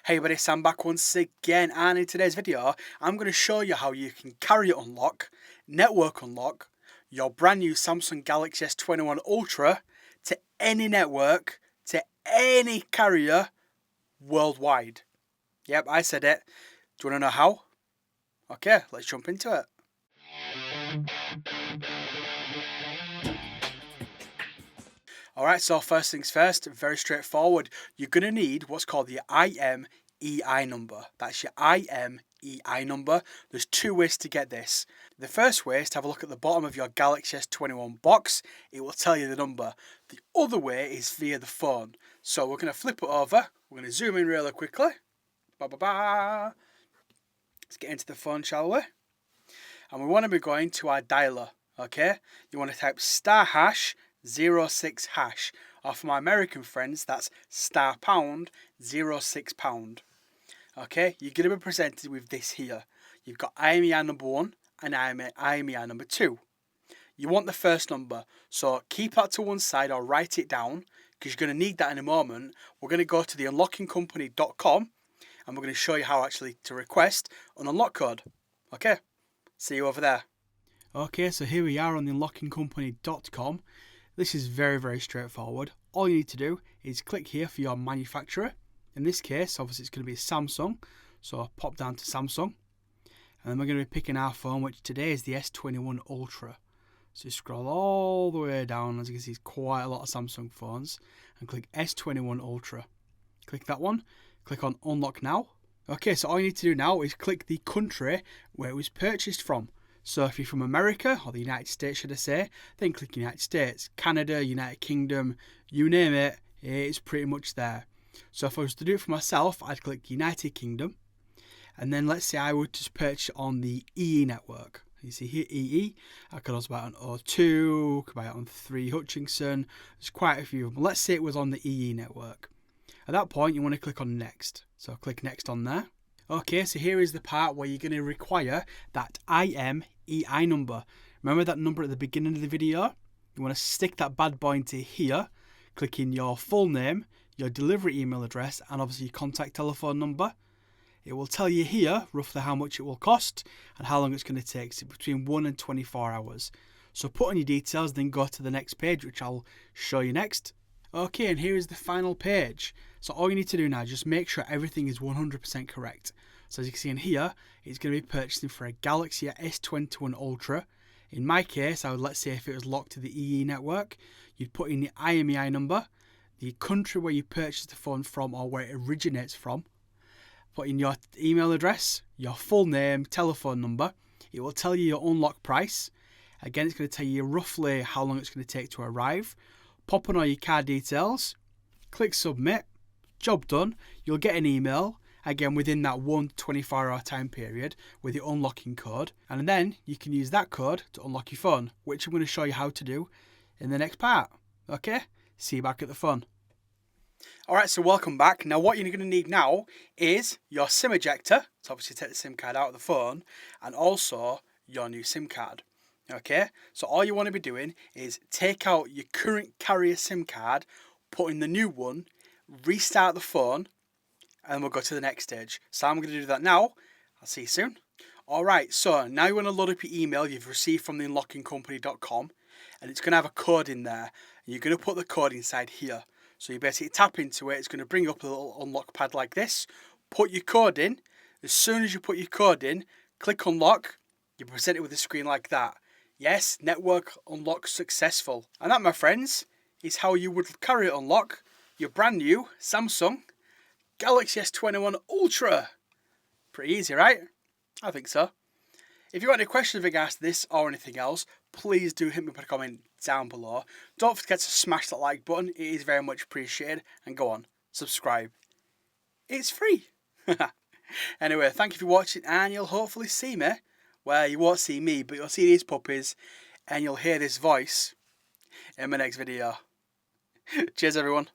Hey everybody, Sam back once again, and in today's video I'm going to show you how you can carrier unlock, network unlock your brand new Samsung Galaxy S21 Ultra to any network, to any carrier worldwide. Yep, I said it. Do you want to know how? Okay, let's jump into it. Alright, so first things first, very straightforward. You're going to need what's called the IMEI number. That's your IMEI number. There's two ways to get this. The first way is to have a look at the bottom of your Galaxy S21 box. It will tell you the number. The other way is via the phone. So we're going to flip it over. We're going to zoom in really quickly. Ba-ba-ba. Let's get into the phone, shall we? And we want to be going to our dialer, okay? You want to type *#06#, or for my American friends, that's *#06#. Okay, you're going to be presented with this here. You've got IMEI number 1 and IMEI number 2. You want the first number, so keep that to one side or write it down, because you're going to need that in a moment. We're going to go to the unlockingcompany.com and we're going to show you how actually to request an unlock code. Okay, see you over there. Okay, so here we are on the unlockingcompany.com. This is very, very straightforward. All you need to do is click here for your manufacturer. In this case, obviously it's going to be Samsung. So I'll pop down to Samsung. And then we're going to be picking our phone, which today is the S21 Ultra. So you scroll all the way down, as you can see, it's quite a lot of Samsung phones. And click S21 Ultra. Click that one. Click on Unlock Now. Okay, so all you need to do now is click the country where it was purchased from. So if you're from America, or the United States should I say, then click United States, Canada, United Kingdom, you name it, it's pretty much there. So if I was to do it for myself, I'd click United Kingdom. And then let's say I would just purchase on the EE network. You see here EE, I could also buy it on O2, could buy it on 3 Hutchinson, there's quite a few of them. Let's say it was on the EE network. At that point you want to click on Next. So click Next on there. Okay, so here is the part where you're going to require that IMEI number. Remember that number at the beginning of the video? You want to stick that bad boy into here, click in your full name, your delivery email address, and obviously your contact telephone number. It will tell you here roughly how much it will cost and how long it's going to take, so between 1 and 24 hours. So put in your details, then go to the next page, which I'll show you next. Okay, and here is the final page. So all you need to do now is just make sure everything is 100% correct. So as you can see in here, it's going to be purchasing for a Galaxy S21 Ultra. In my case, let's say if it was locked to the EE network, you'd put in the IMEI number, the country where you purchased the phone from or where it originates from, put in your email address, your full name, telephone number. It will tell you your unlock price. Again, it's going to tell you roughly how long it's going to take to arrive. Pop in all your card details, click submit, job done. You'll get an email, again within that 1 to 24 hour time period, with your unlocking code. And then you can use that code to unlock your phone, which I'm going to show you how to do in the next part. Okay, see you back at the phone. Alright, so welcome back. Now what you're going to need now is your SIM ejector, so obviously take the SIM card out of the phone, and also your new SIM card. Okay, so all you want to be doing is take out your current carrier SIM card, put in the new one, restart the phone, and we'll go to the next stage. So I'm going to do that now. I'll see you soon. Alright, so now you want to load up your email you've received from the unlockingcompany.com, and it's going to have a code in there. And you're going to put the code inside here. So you basically tap into it, it's going to bring up a little unlock pad like this. Put your code in. As soon as you put your code in, click unlock. You're presented with a screen like that. Yes, network unlock successful. And that, my friends, is how you would carrier unlock your brand new Samsung Galaxy S21 Ultra. Pretty easy, right? I think so. If you've got any questions with regards to this or anything else, please do hit me with a comment down below. Don't forget to smash that like button, it is very much appreciated. And go on, subscribe. It's free. Anyway, thank you for watching, and you'll hopefully see me. Well, you won't see me, but you'll see these puppies and you'll hear this voice in my next video. Cheers, everyone.